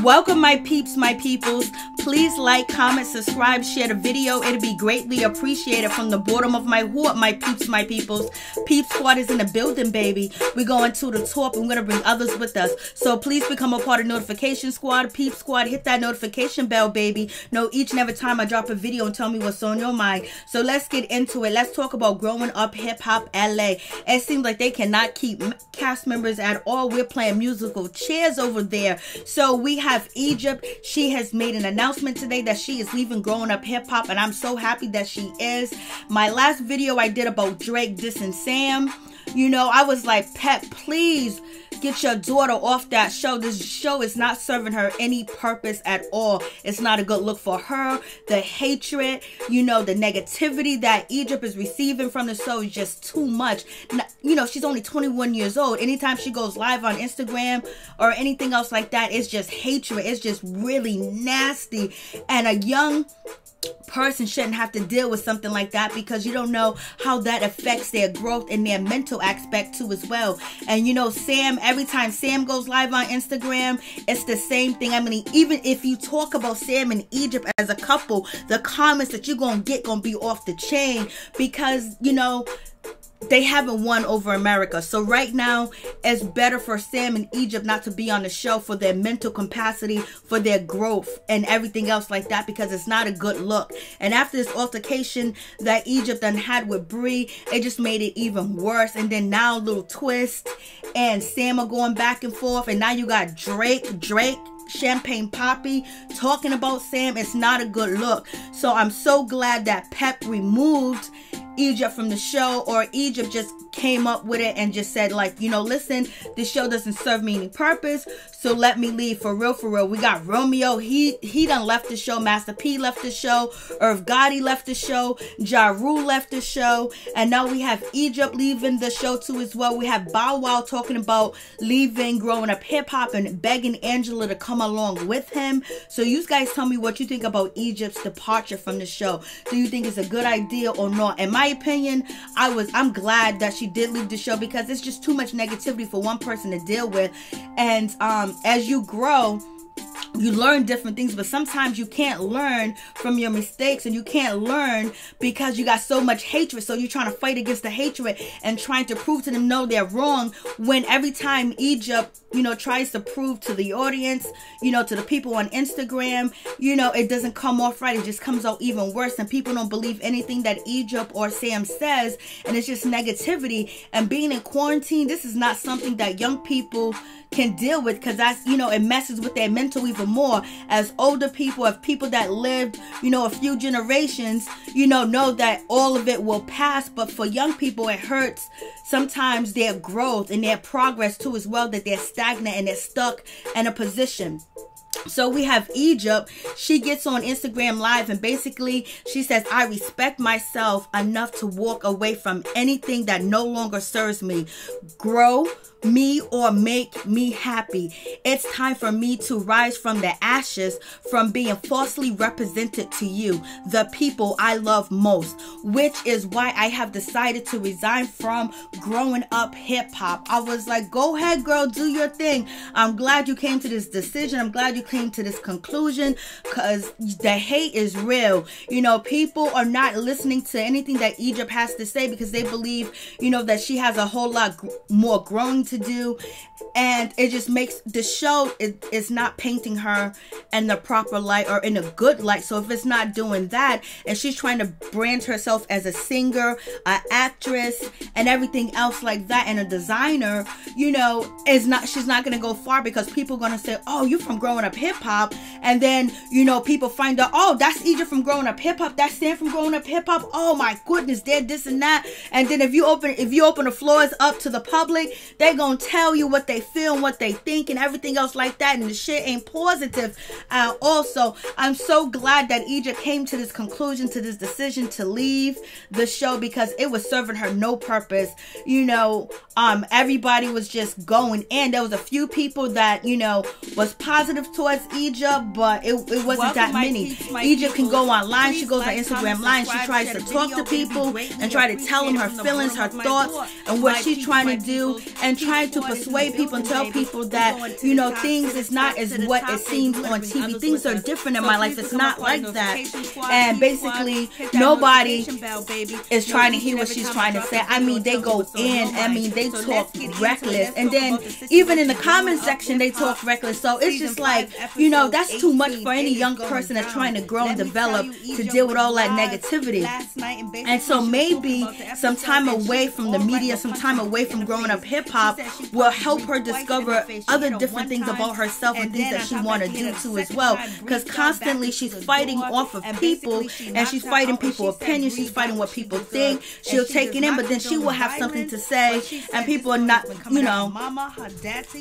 Welcome my peeps, my peoples. Please like, comment, subscribe, share the video. It'll be greatly appreciated from the bottom of my heart, my peeps, my peoples. Peep Squad is in the building, baby. We're going to the top and we're going to bring others with us. So please become a part of Notification Squad. Peep Squad, hit that notification bell, baby. Know each and every time I drop a video and tell me what's on your mind. So let's get into it. Let's talk about growing up hip-hop LA. It seems like they cannot keep cast members at all. We're playing musical chairs over there. So we have Egypt. She has made an announcement today that she is leaving growing up hip-hop, and I'm so happy that she is. My last video I did about Drake dissing Sam, you know, I was like, Pep, please get your daughter off that show. This show is not serving her any purpose at all. It's not a good look for her. The hatred, you know, the negativity that Egypt is receiving from the show is just too much. You know, she's only 21 years old. Anytime she goes live on Instagram or anything else like that, it's just hatred. It's just really nasty. And a young person shouldn't have to deal with something like that, because you don't know how that affects their growth and their mental aspect too as well. And you know, Sam, every time Sam goes live on Instagram, it's the same thing. I mean, even if you talk about Sam and Egypt as a couple, the comments that you're gonna get gonna be off the chain, because you know, they haven't won over America. So right now, it's better for Sam and Egypt not to be on the show for their mental capacity, for their growth and everything else like that, because it's not a good look. And after this altercation that Egypt done had with Bree, it just made it even worse. And then now Little Twist and Sam are going back and forth, and now you got Drake, Champagne Poppy talking about Sam. It's not a good look. So I'm so glad that Pep removed Egypt from the show, or Egypt just came up with it and just said, like, you know, listen, this show doesn't serve me any purpose, so let me leave. For real, for real. We got Romeo, he done left the show. MasterP left the show. Irv Gotti left the show. Ja Rule left the show. And now we have Egypt leaving the show too as well. We have Bow Wow talking about leaving growing up hip-hop and begging Angela to come along with him. So you guys tell me what you think about Egypt's departure from the show. Do you think it's a good idea or not? In my opinion, I'm glad that she did leave the show, because it's just too much negativity for one person to deal with. And as you grow, you learn different things, but sometimes you can't learn from your mistakes, and you can't learn because you got so much hatred. So you're trying to fight against the hatred and trying to prove to them no, they're wrong, when every time Egypt, you know, tries to prove to the audience, you know, to the people on Instagram, you know, it doesn't come off right. It just comes out even worse, and people don't believe anything that Egypt or Sam says, and it's just negativity. And being in quarantine, this is not something that young people can deal with, because that's, you know, it messes with their mental even more. As older people, as people that lived, you know, a few generations, you know that all of it will pass. But for young people, it hurts sometimes their growth and their progress too as well, that they're stagnant and they're stuck in a position. So we have Egypt. She gets on Instagram Live, and basically she says, I respect myself enough to walk away from anything that no longer serves me, grow me, or make me happy. It's time for me to rise from the ashes, from being falsely represented to you, the people I love most, which is why I have decided to resign from growing up hip-hop. I was like, go ahead, girl, do your thing. I'm glad you came to this decision. I'm glad you came to this conclusion, because the hate is real. You know, people are not listening to anything that Egypt has to say, because they believe, you know, that she has a whole lot more growing to do, and it just makes the show, it's not painting her in the proper light or in a good light. So if it's not doing that, and she's trying to brand herself as a singer, an actress, and everything else like that, and a designer, you know, she's not gonna go far, because people are gonna say, oh, you from growing up hip-hop, and then, you know, people find out, oh, that's Egypt from growing up hip-hop, that's Sam from growing up hip-hop, oh my goodness, they're this and that. And then if you open the floors up to the public, they're gonna tell you what they feel and what they think and everything else like that, and the shit ain't positive. Also, I'm so glad that Egypt came to this conclusion, to this decision to leave the show, because it was serving her no purpose. You know, everybody was just going in. There was a few people that, you know, was positive towards Egypt, but it wasn't that many. Egypt can go online. She goes on Instagram Live. She tries to talk to people and try to tell them her feelings, her thoughts, and what she's trying to do, and trying to persuade people and tell people that, you know, things is not as what it seems on TV. Things are different in my life. It's not like that. And basically, nobody is trying to hear what she's trying to say. I mean, they go in. I mean, they talk reckless. And then even in the comment section, they talk reckless. So it's just like, you know, that's too much for any young person that's trying to grow and develop to deal with all that negativity. And so maybe some time away from the media, some time away from growing up hip-hop will help her discover other different things about herself and things that she want to do too as well. Because constantly she's fighting off of people, and she's fighting people's opinions, she's fighting what people think. She'll take it in, but then she will have something to say, and people are not, you know,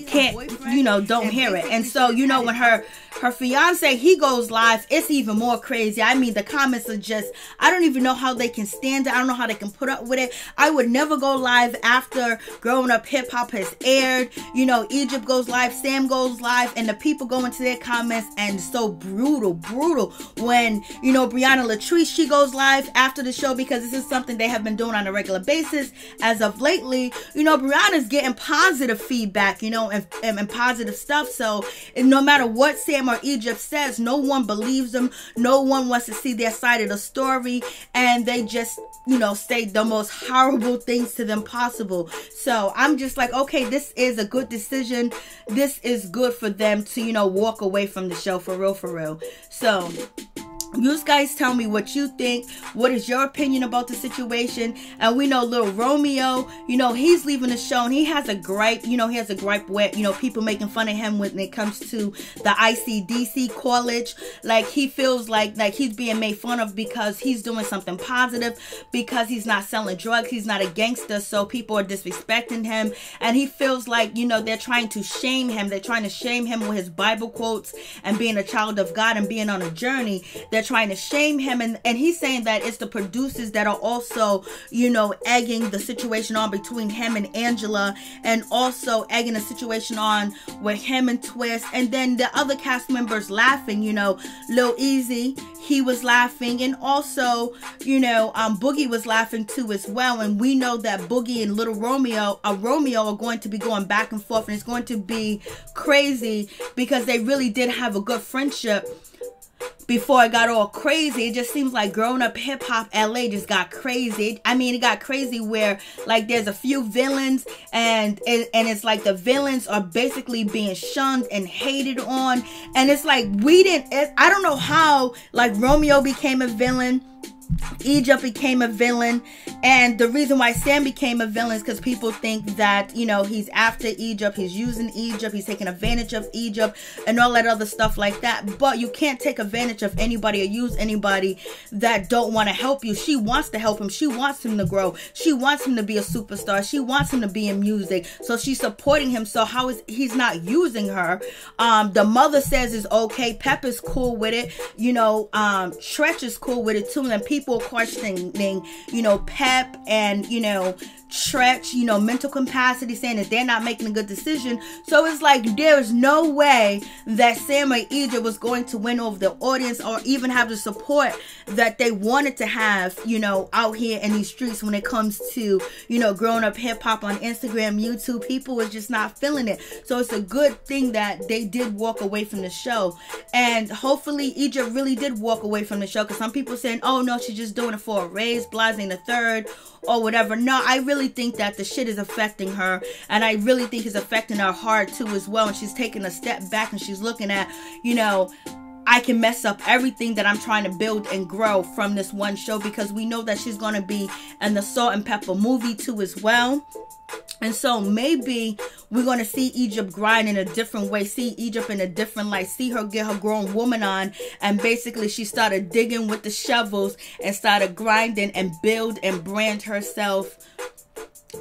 can't, you know, don't hear it. And so, you know, when her fiance, he goes live, it's even more crazy. I mean, the comments are just, I don't even know how they can stand it. I don't know how they can put up with it. I would never go live after Growing Up Hip Hop has aired. You know, Egypt goes live, Sam goes live, and the people go into their comments, and so brutal when, you know, Brianna Latrice, she goes live after the show, because this is something they have been doing on a regular basis as of lately. You know, Brianna's getting positive feedback, you know, and positive stuff. So no matter what Sam or Egypt says, no one believes them. No one wants to see their side of the story, and they just, you know, say the most horrible things to them possible. So I'm just like, okay, this is a good decision. This is good for them to, you know, walk away from the show, for real. So you guys tell me what you think. What is your opinion about the situation? And we know Little Romeo, you know, he's leaving the show, and he has a gripe, you know, he has a gripe where, you know, people making fun of him when it comes to the ICDC college. Like, he feels like he's being made fun of because he's doing something positive, because he's not selling drugs, he's not a gangster, so people are disrespecting him. And he feels like, you know, they're trying to shame him. They're trying to shame him with his Bible quotes and being a child of God and being on a journey. They're trying to shame him, and he's saying that it's the producers that are also, you know, egging the situation on between him and Angela, and also egging the situation on with him and Twist, and then the other cast members laughing. You know, Lil Easy, he was laughing, and also, you know, Boogie was laughing too as well. And we know that Boogie and Little Romeo are going to be going back and forth, and it's going to be crazy because they really did have a good friendship before it got all crazy. It just seems like Growing Up Hip Hop LA just got crazy. I mean, it got crazy where, like, there's a few villains, and it's like the villains are basically being shunned and hated on, and it's like I don't know how, like, Romeo became a villain, Egypt became a villain, and the reason why Sam became a villain is because people think that, you know, he's after Egypt, he's using Egypt, he's taking advantage of Egypt, and all that other stuff like that. But you can't take advantage of anybody or use anybody that don't want to help you. She wants to help him. She wants him to grow. She wants him to be a superstar. She wants him to be in music. So she's supporting him. So how is he's not using her? The mother says it's okay. Pep is cool with it. You know, Tretch is cool with it too. And people questioning, you know, Pep and, you know, Tretch, you know, mental capacity, saying that they're not making a good decision. So it's like there's no way that Sam or Egypt was going to win over the audience or even have the support that they wanted to have, you know, out here in these streets when it comes to, you know, Growing Up Hip Hop on Instagram, YouTube. People was just not feeling it. So it's a good thing that they did walk away from the show, and hopefully Egypt really did walk away from the show, because some people saying, oh no, she's just doing it for a raise, blasting the third or whatever. No, I really think that the shit is affecting her, and I really think it's affecting her heart too as well. And she's taking a step back, and she's looking at, you know, I can mess up everything that I'm trying to build and grow from this one show, because we know that she's going to be in the Salt and Pepper movie too as well. And so maybe we're going to see Egypt grind in a different way, see Egypt in a different light, see her get her grown woman on, and basically she started digging with the shovels and started grinding and build and brand herself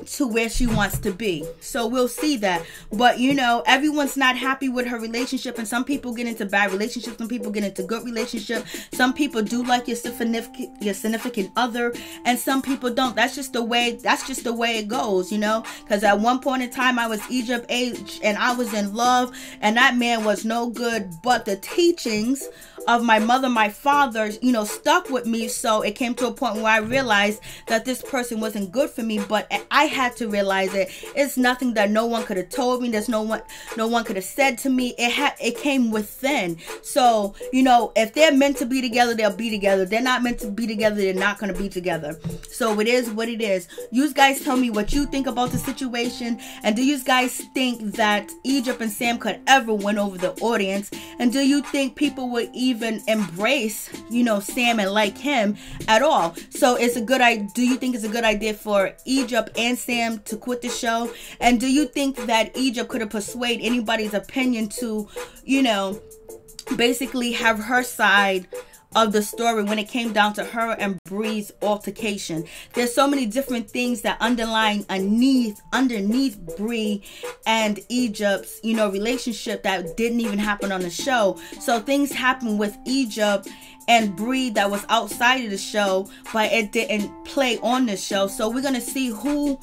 to where she wants to be. So we'll see that. But, you know, everyone's not happy with her relationship, and some people get into bad relationships, some people get into good relationships, some people do like your significant other, and some people don't. That's just the way it goes, you know, because at one point in time I was Egypt age and I was in love, and that man was no good, but the teachings of my mother, my father, you know, stuck with me. So it came to a point where I realized that this person wasn't good for me, but I had to realize it. It's nothing that no one could have told me. There's no one could have said to me. It came within. So, you know, if they're meant to be together, they'll be together. They're not meant to be together, they're not going to be together. So it is what it is. You guys tell me what you think about the situation, and do you guys think that Egypt and Sam could ever win over the audience? And do you think people would even embrace, you know, Sam and like him at all? So it's a good idea. Do you think it's a good idea for Egypt and Sam to quit the show? And do you think that Egypt could have persuaded anybody's opinion to, you know, basically have her side of the story when it came down to her and Bree's altercation? There's so many different things that underlying underneath Bree and Egypt's, you know, relationship that didn't even happen on the show. So things happened with Egypt and Bree that was outside of the show, but it didn't play on the show. So we're gonna see who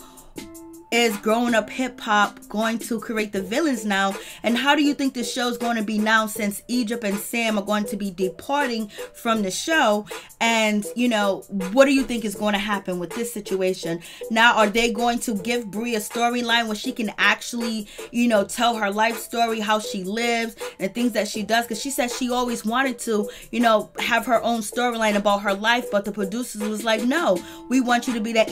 is Growing Up Hip Hop going to create the villains now, and how do you think the show's going to be now, since Egypt and Sam are going to be departing from the show? And, you know, what do you think is going to happen with this situation? Now, are they going to give Bree a storyline where she can actually, you know, tell her life story, how she lives and things that she does? Because she said she always wanted to, you know, have her own storyline about her life, but the producers was like, no, we want you to be that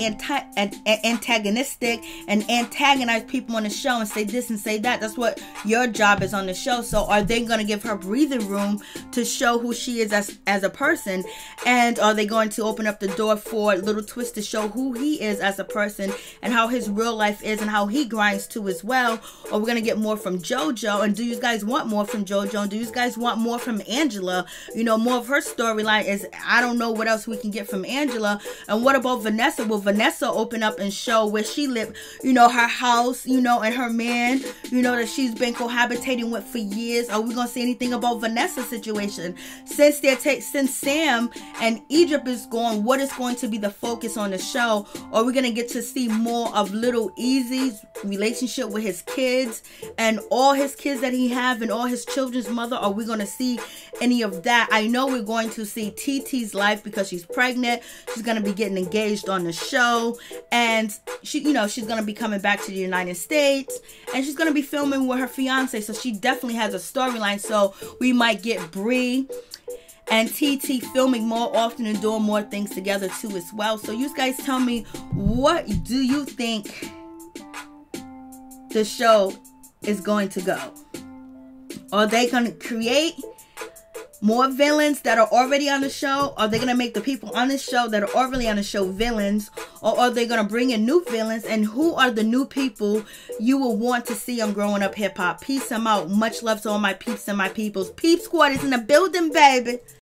antagonistic and antagonize people on the show and say this and say that. That's what your job is on the show. So are they going to give her breathing room to show who she is as a person? And are they going to open up the door for Little Twist to show who he is as a person and how his real life is and how he grinds too as well? Or we're going to get more from JoJo? And do you guys want more from JoJo? And do you guys want more from Angela? You know, more of her storyline is, I don't know what else we can get from Angela. And what about Vanessa? Will Vanessa open up and show where she lived? You know, her house, you know, and her man, you know, that she's been cohabitating with for years. Are we gonna see anything about Vanessa's situation? Since Sam and Egypt is gone, what is going to be the focus on the show? Are we gonna get to see more of Little Easy's relationship with his kids and all his kids that he have and all his children's mother? Are we gonna see any of that? I know we're going to see TT's life because she's pregnant. She's gonna be getting engaged on the show, and she, you know, she's gonna be coming back to the United States, and she's gonna be filming with her fiance. So she definitely has a storyline. So we might get Bree and TT filming more often and doing more things together too as well. So you guys tell me, what do you think the show is going to go? Are they going to create more villains that are already on the show? Are they going to make the people on the show that are already on the show villains? Or are they going to bring in new villains? And who are the new people you will want to see on Growing Up Hip Hop? Peace, I'm out. Much love to all my peeps and my peoples. Peep Squad is in the building, baby.